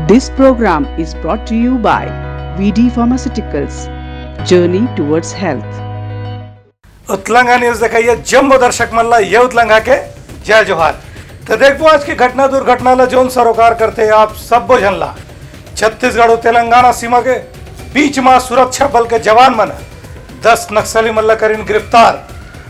This program is brought to you by VD Pharmaceuticals. Journey towards health. Utlanga news दिखाइए जम्मू दर्शक मल्ला ये उतलंगा के जय जोहार। तो देखो आज की घटना दुर्घटना ला जोन सरोकार करते आप सब बोझनला छत्तीसगढ़ और तेलंगाना सीमा के बीच में सुरक्षा बल के जवान मन 10 नक्सली मल्ला करीन गिरफ्तार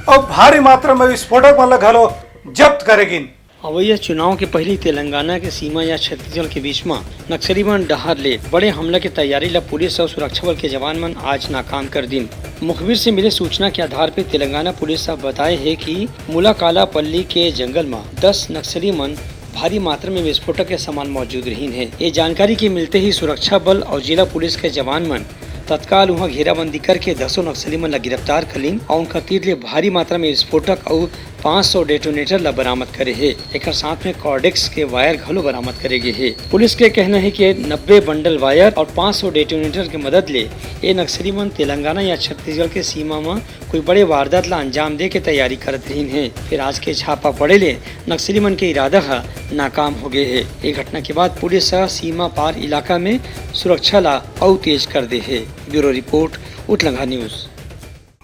और भारी मात्रा में विस्फोटक मल्ला घलो जब्त करेगिन। अवैया चुनाव के पहले तेलंगाना के सीमा या छत्तीसगढ़ के बीच में नक्सली मन डहार ले बड़े हमला की तैयारी ला पुलिस और सुरक्षा बल के जवान मन आज नाकाम कर दिन। मुखबिर से मिले सूचना के आधार पर तेलंगाना पुलिस अब बताए है कि मुलाकाला पल्ली के जंगल में 10 नक्सली मन भारी मात्रा में विस्फोटक के सामान मौजूद रही है। ये जानकारी के मिलते ही सुरक्षा बल और जिला पुलिस के जवान मन तत्काल वहाँ घेराबंदी करके 10 नक्सली मन ला गिरफ्तार कर लीन और उनका तीर ले भारी मात्रा में विस्फोटक और 500 डेटोनेटर ला बरामद करे है। एक साथ में कॉर्डेक्स के वायर घलो बरामद करे गए है। पुलिस के कहना है कि 90 बंडल वायर और 500 डेटोनेटर के मदद ले ये नक्सली मन तेलंगाना या छत्तीसगढ़ के सीमा में कोई बड़े वारदात ला अंजाम दे के तैयारी करत रही है। फिर आज के छापा पड़े ले नक्सली मन के इरादा नाकाम हो गए है। ये घटना के बाद पुलिस सीमा पार इलाका में सुरक्षा ला और तेज कर दे है। Bureau report Utlanga news.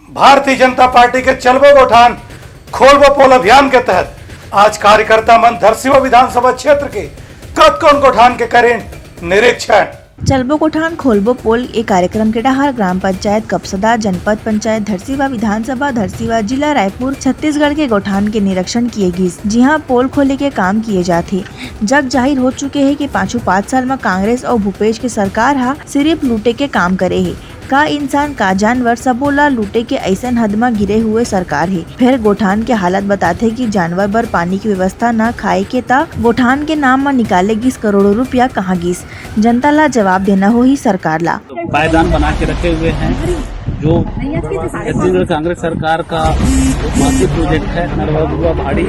Bharatiya Janata party के चलबो गोठान खोलबो पोल अभियान के तहत आज कार्यकर्ता मन धरसीवा विधानसभा क्षेत्र के कतकोन गोठान के करें निरीक्षण। चलबो कोठान खोलबो पोल एक कार्यक्रम के डहार ग्राम पंचायत कपसदा, जनपद पंचायत धरसीवा, विधानसभा धरसीवा, जिला रायपुर, छत्तीसगढ़ के गोठान के निरीक्षण किए गए, जी हाँ पोल खोले के काम किए जाते। जग जाहिर हो चुके हैं कि 5 साल में कांग्रेस और भूपेश के सरकार सिर्फ लूटे के काम करे है। का इंसान का जानवर सबो ला लूटे के ऐसन हद में गिरे हुए सरकार है। फिर गोठान के हालत बताते कि जानवर बर पानी की व्यवस्था न खाए के ता गोठान के नाम में निकाले गिस करोड़ों रुपया कहाँ गिस, जनता ला जवाब देना हो ही सरकार ला। तो पायदान बना के रखे हुए हैं जो छत्तीसगढ़ कांग्रेस सरकार का मासिक प्रोजेक्ट है नरवा भाड़ी,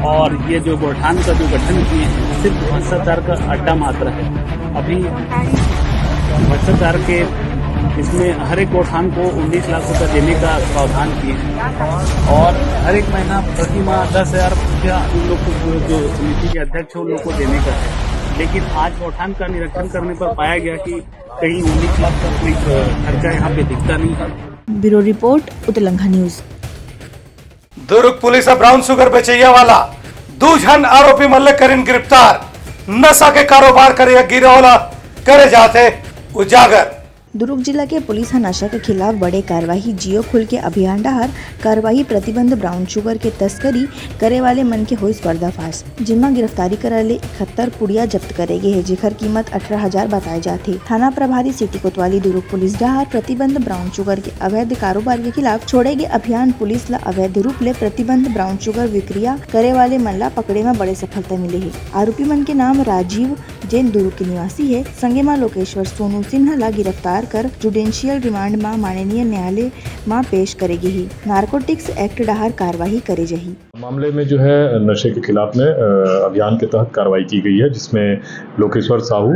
और ये जो गोठान का जो गठन किए हैं सिर्फ भ्रष्टाचार का अड्डा मात्र है। अभी भ्रष्टाचार के इसमें हर एक गोठान को 19 लाख रुपए देने का प्रावधान किए हैं और हर एक महीना प्रति माह 10,000 रुपया उन लोग को जो समिति के अध्यक्ष है उन लोग को देने का है। लेकिन आज गोठान का निरीक्षण करने पर पाया गया कि कहीं 19 लाख का कोई खर्चा यहाँ पे दिखता नहीं है। Bureau report Utlanga news. Durg police brown sugar बेचैया वाला 2 जन आरोपी मल्ले करीन गिरफ्तार। नशा के कारोबार करे गिरोह करे जाते उजागर। दुर्ग जिला के पुलिस नशा के खिलाफ बड़े कार्यवाही जियो खुल के अभियान डहार कार्यवाही प्रतिबंध ब्राउन शुगर के तस्करी करे वाले मन के हुई पर्दाफाश, जिनमें गिरफ्तारी करे 71 पुड़िया जब्त करे गए है, जेकर कीमत 18,000 बताए जाते। थाना प्रभारी सिटी कोतवाली दुर्ग पुलिस डहार प्रतिबंध ब्राउन शुगर के अवैध कारोबार के खिलाफ छोड़े गए अभियान पुलिस ला अवैध रूप ले प्रतिबंध ब्राउन शुगर विक्रिया करे वाले मन ला पकड़े में बड़े सफलता मिले है। आरोपी मन के नाम राजीव जैन दुर्ग के निवासी है। संगे मां लोकेश्वर सोनू सिन्हा ला गिरफ्तार कर जुडिशियल रिमांड में माननीय न्यायालय में पेश करेगी ही। नारकोटिक्स एक्ट डहार कार्रवाई करे जही। मामले में जो है नशे के खिलाफ में अभियान के तहत कार्रवाई की गई है, जिसमें लोकेश्वर साहू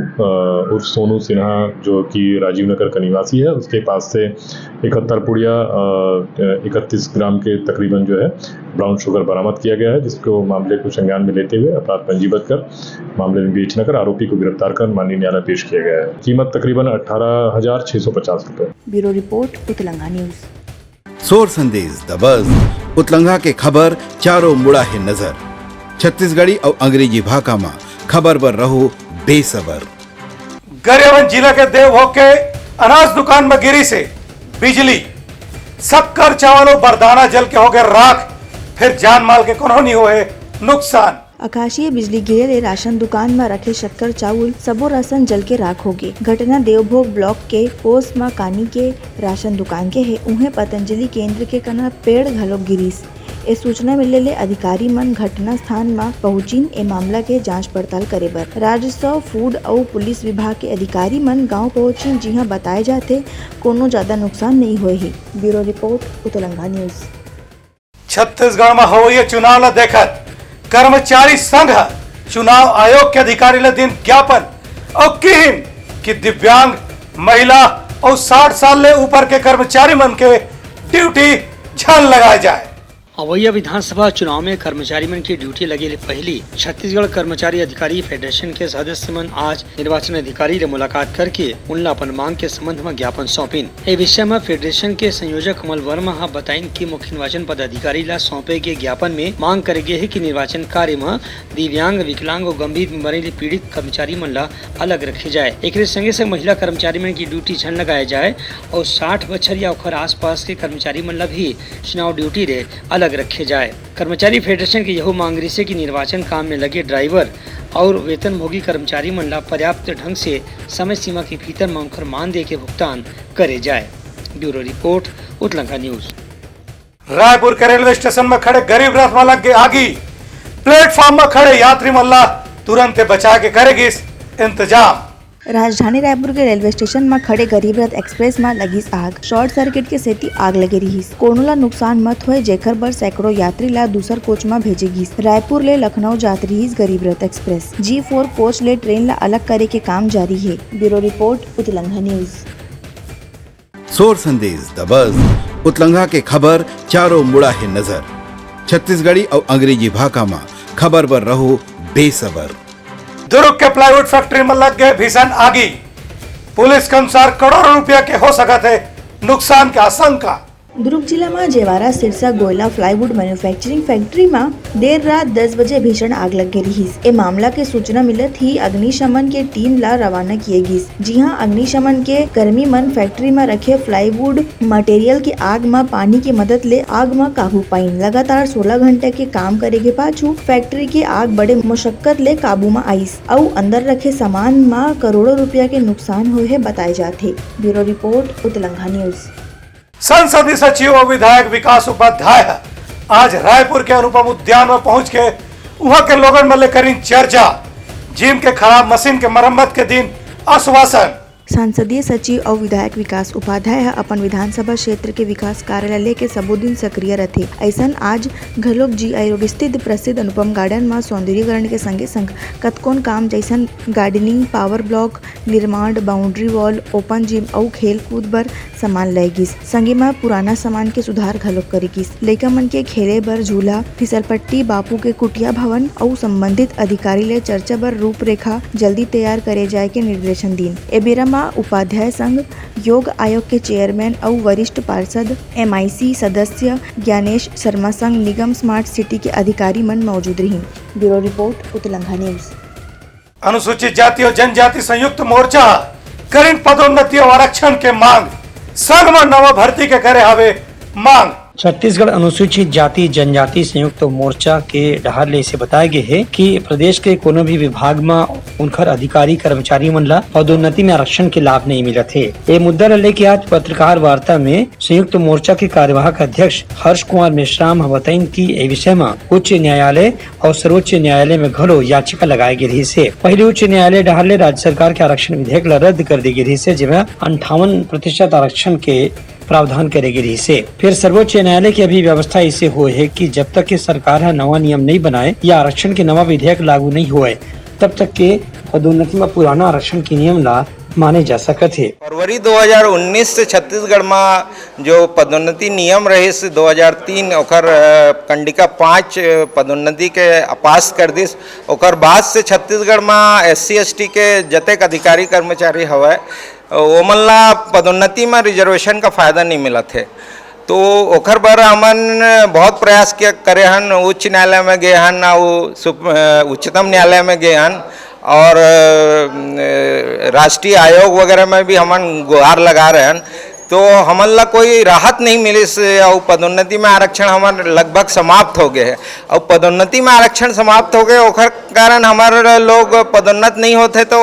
उर्फ सोनू सिन्हा जो कि राजीव नगर का निवासी है, उसके पास से 71 पुड़िया 31 ग्राम के तकरीबन जो है ब्राउन शुगर बरामद किया गया है, जिसको मामले को संज्ञान में लेते हुए अपराध पंजीबद्ध कर मामले में बीच न कर आरोपी को गिरफ्तार कर माननीय न्यायालय पेश किया गया है। कीमत तकरीबन 18,650 रुपए। Bureau report Utlanga news. सोर संदेश द बज़ उतलंगा के खबर चारों मुड़ा है नजर। छत्तीसगढ़ी और अंग्रेजी भाषा में खबर पर रहो बेसबर। गरियाबंद जिला के देवभोग के अनाज दुकान में गिरी से बिजली, शक्कर, चावल और बरदाना जल के हो गए राख। फिर जान माल के कोनो नहीं हुए नुकसान। आकाशीय बिजली गिरे ले राशन दुकान में रखे शक्कर चावल सबो राशन जल के राख हो गए। घटना देवभोग ब्लॉक के पोस्ट मां कानी के राशन दुकान के है। उन्हें पतंजलि केंद्र के कना पेड़ घलो गिरीस। ए सूचना मिले ले अधिकारी मन घटना स्थान में पहुंचिन ए मामला के जांच पड़ताल करे बर। राजस्व, फूड और पुलिस विभाग के अधिकारी मन गांव पहुंचिन, जिहां बताए जाते कोनो ज्यादा नुकसान नहीं हुए है। Bureau report Utlanga news. Chhattisgarh में हो चुनाव ला देखत कर्मचारी संघ चुनाव आयोग के अधिकारी ले दिन ज्ञापन और किहिन कि दिव्यांग, महिला और 60 साल ले ऊपर के कर्मचारी मन के ड्यूटी झल लगाए जाए। अवैया विधानसभा चुनाव में कर्मचारी मन की ड्यूटी लगे पहली छत्तीसगढ़ कर्मचारी अधिकारी फेडरेशन के सदस्य मन आज निर्वाचन अधिकारी से मुलाकात करके उनला अपन मांग के संबंध में ज्ञापन सौंपिन। ए विषय में फेडरेशन के संयोजक कमल वर्मा बताइन कि मुख्य निर्वाचन पदाधिकारी ला सौंपे गए ज्ञापन में मांग करे गए है कि निर्वाचन कार्य में दिव्यांग, विकलांग और गंभीर बीमारी ले पीड़ित कर्मचारी मन ला अलग रखे जाए। एक संगे संग महिला कर्मचारी मन की ड्यूटी झन लगाया जाए और 60 बछर या ओखर आसपास के कर्मचारी मन ला भी चुनाव ड्यूटी रे अलग रखे जाए। कर्मचारी फेडरेशन की यह मांग रही है कि निर्वाचन काम में लगे ड्राइवर और वेतनभोगी कर्मचारी मन ला पर्याप्त ढंग से समय सीमा के भीतर में उनकर मानदेय के भुगतान करे जाए। Bureau report Utlanga news. Raipur के रेलवे स्टेशन में खड़े गरीब रथ में लग गई आगी। प्लेटफॉर्म में खड़े यात्री मल्ला तुरंत बचा के करेगी इंतजाम। राजधानी रायपुर के रेलवे स्टेशन में खड़े गरीब रथ एक्सप्रेस में लगिस आग। शॉर्ट सर्किट के सेती आग लगे रहीस। कोनो ला नुकसान मत होए जेकर बर सैकड़ों यात्री ला दूसर कोच में भेजे गिस। रायपुर ले लखनऊ जात रहीस Garib Rath express. G4 coach ले ट्रेन ला अलग करे के काम जारी है। Bureau report Utlanga news. सोर संदेश द बज़ उतलंघा के खबर चारों मुड़ा है नजर। छत्तीसगढ़ी और अंग्रेजी भाषा में खबर पर रहो बेसबर। दुर्ग के प्लाईवुड फैक्ट्री में लग गए भीषण आगी। पुलिस के अनुसार करोड़ों रुपया के हो सका थे नुकसान की आशंका। दुर्ग जिला में Jewara Sirsa Goyla plywood manufacturing factory में देर रात 10 बजे भीषण आग लग गई रहीस। ए मामला के सूचना मिलत ही अग्निशमन के टीम ला रवाना किए गिस। जी हां, अग्निशमन के कर्मी मन फैक्ट्री में रखे प्लाईवुड मटेरियल के आग में पानी की मदद ले आग में काबू पाइन। लगातार 16 घंटे के काम करे के पाछू फैक्ट्री के आग बड़े मुशक्कत ले काबू में आईस और अंदर रखे सामान में करोड़ों रुपया के नुकसान हुए है बताए जाते। Bureau report Utlanga news. संसदीय सचिव और विधायक विकास उपाध्याय आज रायपुर के अनुपम उद्यान में पहुंच के वहां के लोगों में लेकर चर्चा। जिम के खराब मशीन के मरम्मत के दिन आश्वासन। सांसदीय सचिव और विधायक विकास उपाध्याय अपन विधानसभा क्षेत्र के विकास कार्यालय लेके सबो दिन सक्रिय रहते। ऐसा आज घलोक GI रोड स्थित प्रसिद्ध अनुपम गार्डन में सौंदर्यीकरण के संगे संग कतकोन काम जैसन गार्डनिंग, पावर ब्लॉक निर्माण, बाउंड्री वॉल, ओपन जिम और खेल कूद बर सामान लाएगिस। संगे में पुराना सामान के सुधार घलोक करेगिस। लइका मन के खेले बर झूला, फिसलपट्टी, बापू के कुटिया भवन और संबंधित अधिकारी ले चर्चा बर रूपरेखा जल्दी तैयार करे जाए के निर्देशन दिन। ए बेरा उपाध्याय संघ योग आयोग के चेयरमैन और वरिष्ठ पार्षद MIC सदस्य ज्ञानेश शर्मा संघ निगम स्मार्ट सिटी के अधिकारी मन मौजूद रही। Bureau report Utlanga news. अनुसूचित जाति और जनजाति संयुक्त मोर्चा करीन पदोन्नति और आरक्षण के मांग। संघ में नवा भर्ती के करे हवे मांग। छत्तीसगढ़ अनुसूचित जाति जनजाति संयुक्त मोर्चा के डहर ले से बताया गया है कि प्रदेश के कोनो भी विभाग में उनकर अधिकारी कर्मचारी मन ला पदोन्नति में आरक्षण के लाभ नहीं मिला थे। ये मुद्दा लेके आज पत्रकार वार्ता में संयुक्त मोर्चा के कार्यवाहक अध्यक्ष हर्ष कुमार मेश्राम बताइन कि ए विषय में उच्च न्यायालय और सर्वोच्च न्यायालय में घलो याचिका लगाई गई है। पहले उच्च न्यायालय डहर ले राज्य सरकार के आरक्षण विधेयक ला रद्द कर दी गई है, जिसमें 58% आरक्षण के प्रावधान करेगी रही से। फिर सर्वोच्च न्यायालय की अभी व्यवस्था ऐसे हुए है कि जब तक के सरकार है नवा नियम नहीं बनाए या आरक्षण के नवा विधेयक लागू नहीं हुए तब तक के पदोन्नति में पुराना आरक्षण के नियम ला माने जा सकते है। फरवरी 2019 से छत्तीसगढ़ में जो पदोन्नति नियम रहे 2003 ओकर कंडिका 5 पदोन्नति के पास कर दिस। ओकर बाद से छत्तीसगढ़ में SC ST के जतेक अधिकारी कर्मचारी हवे ओमन ला पदोन्नति में रिजर्वेशन का फायदा नहीं मिला थे। तो ओकर बर हमन बहुत प्रयास किया करे हन। उच्च न्यायालय में गए हन और उच्चतम न्यायालय में गए हन और राष्ट्रीय आयोग वगैरह में भी हमन गुहार लगा रहे हैं। तो हमन ला कोई राहत नहीं मिली और पदोन्नति में आरक्षण हमारे लगभग समाप्त हो गए है। और पदोन्नति में आरक्षण समाप्त हो गए ओकर कारण हमारे लोग पदोन्नत नहीं होते तो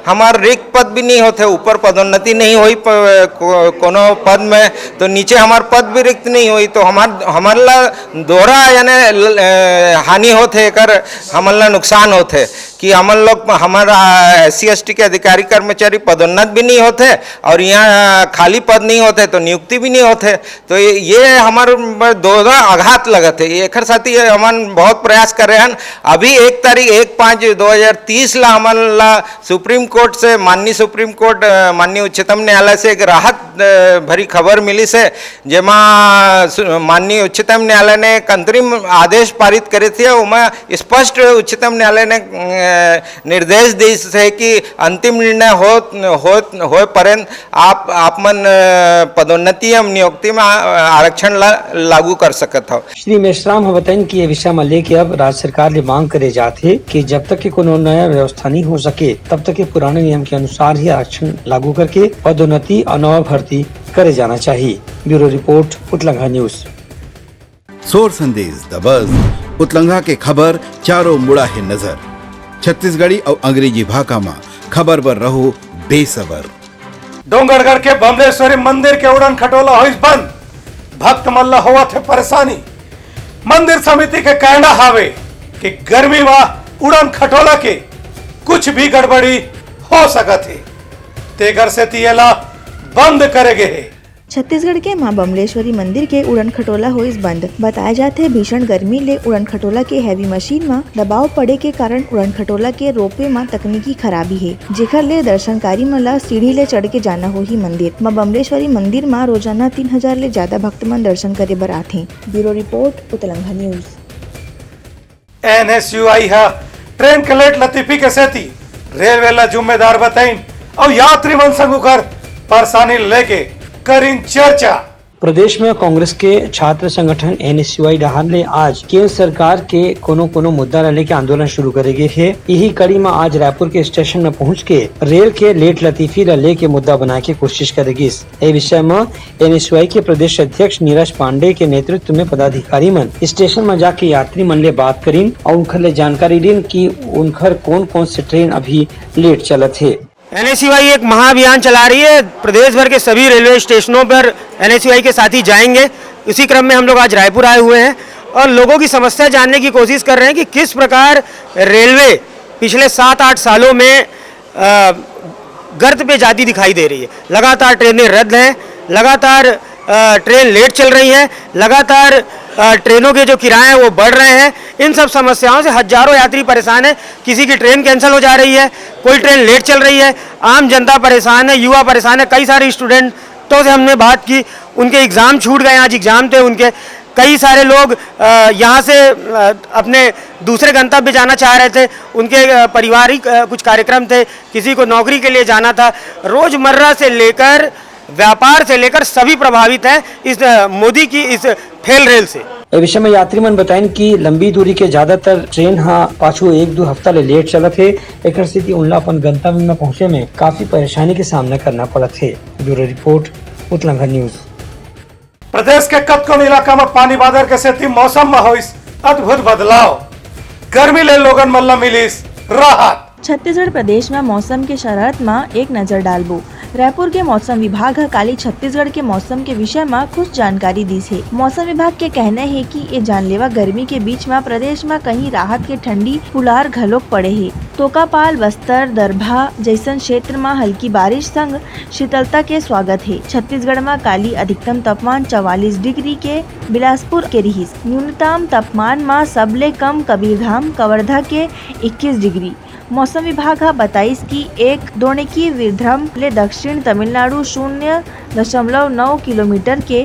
हमार रिक्त पद भी नहीं होते। ऊपर पदोन्नति नहीं हुई कोनो पद में तो नीचे हमार पद भी रिक्त नहीं हुई तो हमार ला दोहरा यानी हानि होते कर हमन ला नुकसान होते कि हमन लोग हमारा SC ST के अधिकारी कर्मचारी पदोन्नत भी नहीं होते और यहाँ खाली पद नहीं होते तो नियुक्ति भी नहीं होते। तो ये हमारे दोहरा आघात लगत है। एक साथी हमन बहुत प्रयास कर रहे हैं। अभी 1 तारीख 1/5/2030 ला हमन ला सुप्रीम कोर्ट से माननीय सुप्रीम कोर्ट माननीय उच्चतम न्यायालय से एक राहत भरी खबर मिली से जेमा माननीय उच्चतम न्यायालय ने एक अंतरिम आदेश पारित करे थे। उसमें स्पष्ट उच्चतम न्यायालय ने निर्देश दी है कि अंतिम निर्णय हो पर्यंत आप मन पदोन्नति एवं नियुक्ति में आरक्षण लागू कर सकत हो। श्री मेश्राम ह बताइन कि ये विषय में लेके अब राज्य सरकार ने मांग करे जाते कि जब तक कि कोनो नया व्यवस्था नहीं हो सके तब तक के पुराने नियम के अनुसार ही आरक्षण लागू करके पदोन्नति और नवा भर्ती करे जाना चाहिए। Bureau report Utlanga news. सोर संदेश द बज़ उतलंघा के खबर चारों मुड़ा है नजर। छत्तीसगढ़ी और अंग्रेजी भाषा में खबर पर रहो बेसबर। डोंगरगढ़ के बमलेश्वरी मंदिर के उड़न खटोला हुई बंद, भक्त मल्ला हुआ थे परेशानी। मंदिर समिति के कहना हावे कि गर्मी में उड़न खटोला के कुछ भी गड़बड़ी हो सकत है, तेगर से तियला बंद करे गए। छत्तीसगढ़ के मां बमलेश्वरी मंदिर के उड़न खटोला होइस बंद। बताया जाते भीषण गर्मी ले उड़न खटोला के हैवी मशीन में दबाव पड़े के कारण उड़न खटोला के रोपे में तकनीकी खराबी है, जेकर ले दर्शनकारी मन ला सीढ़ी ले चढ़ के जाना होही मंदिर। मां बमलेश्वरी मंदिर में रोजाना 3000 ले ज्यादा भक्तमन दर्शन करे बर आथे। Bureau report Utlanga news. NSUI है ट्रेन के लेट लतीफी के सेती रेलवे ला जिम्मेदार बताइन और यात्री मन संग कर परेशानी लेके करीन चर्चा। प्रदेश में कांग्रेस के छात्र संगठन NSUI डहार ने आज केंद्र सरकार के कोनो मुद्दा लेके आंदोलन शुरू करेगे है। यही कड़ी में आज रायपुर के स्टेशन में पहुंच के रेल के लेट लतीफी लेके मुद्दा बनाए के कोशिश करेगी। इस विषय में NSUI के प्रदेश अध्यक्ष नीरज पांडे के नेतृत्व में पदाधिकारी मन स्टेशन में जाके यात्री मन ले बात करीन और उनकर ले जानकारी लीन कि उनकर कौन से ट्रेन अभी लेट चलत है। NSUI एक महाअभियान चला रही है। प्रदेश भर के सभी रेलवे स्टेशनों पर NSUI के साथी जाएंगे। इसी क्रम में हम लोग आज रायपुर आए हुए हैं और लोगों की समस्या जानने की कोशिश कर रहे हैं कि किस प्रकार रेलवे पिछले 7-8 सालों में गर्त पे जाती दिखाई दे रही है। लगातार ट्रेनें रद्द हैं, लगातार ट्रेन लेट चल रही हैं, लगातार ट्रेनों के जो किराए हैं वो बढ़ रहे हैं। इन सब समस्याओं से हजारों यात्री परेशान है। किसी की ट्रेन कैंसिल हो जा रही है, कोई ट्रेन लेट चल रही है, आम जनता परेशान है, युवा परेशान है। कई सारे स्टूडेंटों से हमने बात की, उनके एग्ज़ाम छूट गए, आज एग्ज़ाम थे उनके। कई सारे लोग यहाँ से अपने दूसरे गंतव्य जाना चाह रहे थे, उनके पारिवारिक कुछ कार्यक्रम थे, किसी को नौकरी के लिए जाना था। रोज़मर्रा से लेकर व्यापार से लेकर सभी प्रभावित हैं इस मोदी की इस फेल रेल से। इस विषय में यात्री मन बताइन कि लंबी दूरी के ज्यादातर ट्रेन पाछू 1-2 हफ्ता ले लेट चलत है। एक स्थिति उनला अपन गंतव्य में पहुँचे में काफी परेशानी के सामना करना पड़त है। Bureau report Utlanga news. प्रदेश के कतकोन इलाका में पानी बादल के सेती मौसम में होइस अद्भुत बदलाव। गर्मी ले लोगन मल्ला मिलिस राहत। छत्तीसगढ़ प्रदेश में मौसम के शरत में एक नजर डालबो। रायपुर के मौसम विभाग काली छत्तीसगढ़ के मौसम के विषय में कुछ जानकारी दी है। मौसम विभाग के कहना है कि ये जानलेवा गर्मी के बीच में प्रदेश में कहीं राहत के ठंडी फुलार घलोक पड़े है। तोकापाल, बस्तर, दरभा जैसन क्षेत्र में हल्की बारिश संग शीतलता के स्वागत है। छत्तीसगढ़ में काली अधिकतम तापमान 44 डिग्री के बिलासपुर के रहीस। न्यूनतम तापमान में सबले कम कबीरधाम कवर्धा के 21 डिग्री। मौसम विभाग बताइस कि एक दोणिकी विरधम ले दक्षिण तमिलनाडु 0.9 किलोमीटर के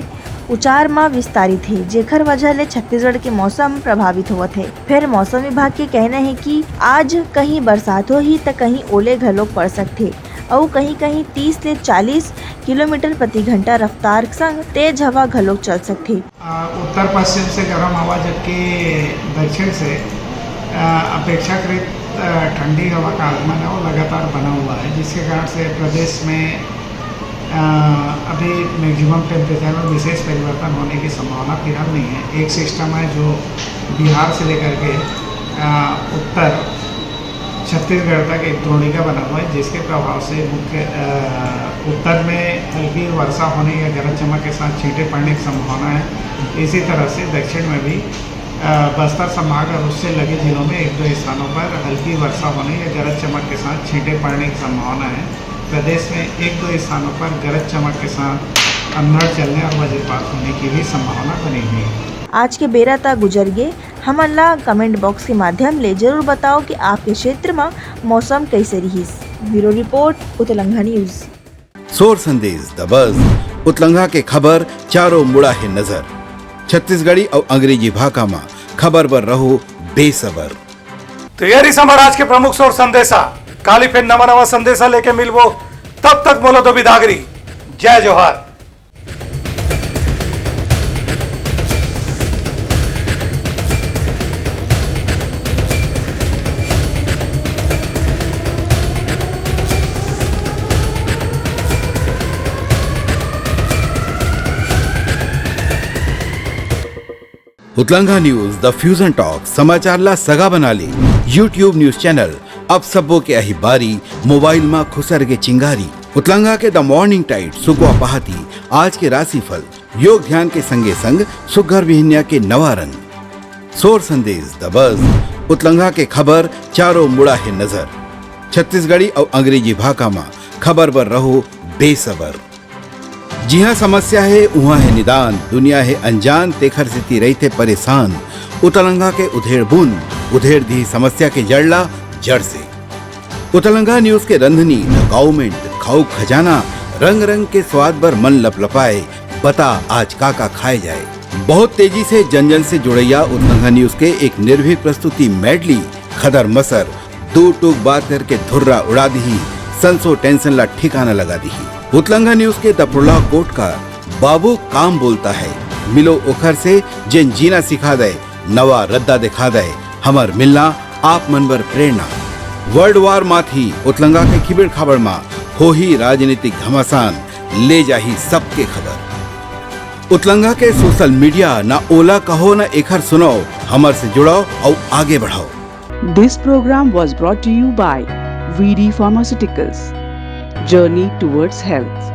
उचार में विस्तारित है, जेकर वजह ले छत्तीसगढ़ के मौसम प्रभावित होवत है। फिर मौसम विभाग के कहना है कि आज कहीं बरसात हो ही तो कहीं ओले घलोक पड़ सकते और कहीं 30 से 40 किलोमीटर प्रति घंटा रफ्तार संग तेज हवा घलोक चल सकते। उत्तर पश्चिम से गर्म हवा जबकि दक्षिण से अपेक्षाकृत ठंडी हवा का आगमन है वो लगातार बना हुआ है, जिसके कारण से प्रदेश में अभी मैक्सिमम टेम्परेचर में विशेष परिवर्तन होने की संभावना फिलहाल नहीं है। एक सिस्टम है जो बिहार से लेकर के उत्तर छत्तीसगढ़ तक एक द्रोणिका बना हुआ है, जिसके प्रभाव से मुख्य उत्तर में हल्की वर्षा होने या गरज चमक के साथ छींटे पड़ने की संभावना है। इसी तरह से दक्षिण में भी बस्तर संभाग और उससे लगे जिलों में 1-2 स्थानों पर हल्की वर्षा होने या गरज चमक के साथ छींटे पड़ने की संभावना है। प्रदेश में 1-2 स्थानों पर गरज चमक के साथ अंधड़ चलने और वज्रपात होने की भी संभावना बनी हुई है। आज के बेरा ता गुजर गए, हमन ला कमेंट बॉक्स के माध्यम ले जरूर बताओ कि आपके क्षेत्र में मौसम कैसे रहीस। Bureau report Utlanga news. सोर संदेश द बज़ उतलंघा के खबर चारों मुड़ा है नजर। छत्तीसगढ़ी और अंग्रेजी भाषा में खबर पर रहो बेसबर। तो यही समर आज के प्रमुख सोर संदेशा। काली फिर नवा नवा संदेशा लेके मिलवो, तब तक बोलो तो बिदागरी। जय जोहार। उतलंघा न्यूज द फ्यूजन टॉक समाचार ला सगा बना ली। यूट्यूब न्यूज चैनल अब सबो के अही बारी मोबाइल में खुसर के चिंगारी। उतलंघा के द मॉर्निंग टाइड सुगवा पहाती आज के राशिफल योग ध्यान के संगे संग सुघर विहिन्या के नवा रंग। सोर संदेश द बज़ उतलंघा के खबर चारों मुड़ा है नजर। छत्तीसगढ़ी और अंग्रेजी भाषा में खबर पर रहो बेसबर। जी हाँ, समस्या है वहाँ है निदान, दुनिया है अनजान तेखर से रहते परेशान। उतलंघा के उधेड़ बुन उधेड़ दी समस्या के जड़ला जड़ से। उतलंघा न्यूज के रंधनी गवर्नमेंट खाऊ खजाना रंग रंग के स्वाद पर मन लपलपाए। बता आज का खाए जाए। बहुत तेजी से जन जन से जुड़ैया उतलंघा न्यूज के एक निर्भीक प्रस्तुति मेडली खदर मसर दो टूक बात करके धुर्रा उड़ा दी। संसो टेंशन ला ठिकाना लगा दी। उतलंघा न्यूज के दपुरला कोट का बाबू काम बोलता है। मिलो ओखर से जिन जीना सिखा दे, नवा रद्दा दिखा दे, हमर मिलना आप मनबर प्रेरणा। वर्ल्ड वार माथी उतलंघा के खिबड़ खबर मा हो ही राजनीतिक घमासान ले जाही सबके खबर। उतलंघा के सोशल मीडिया ना ओला कहो ना एखर सुनो, हमर से जुड़ाओ और आगे बढ़ाओ। This program was brought to you by VD Pharmaceuticals. Journey towards health.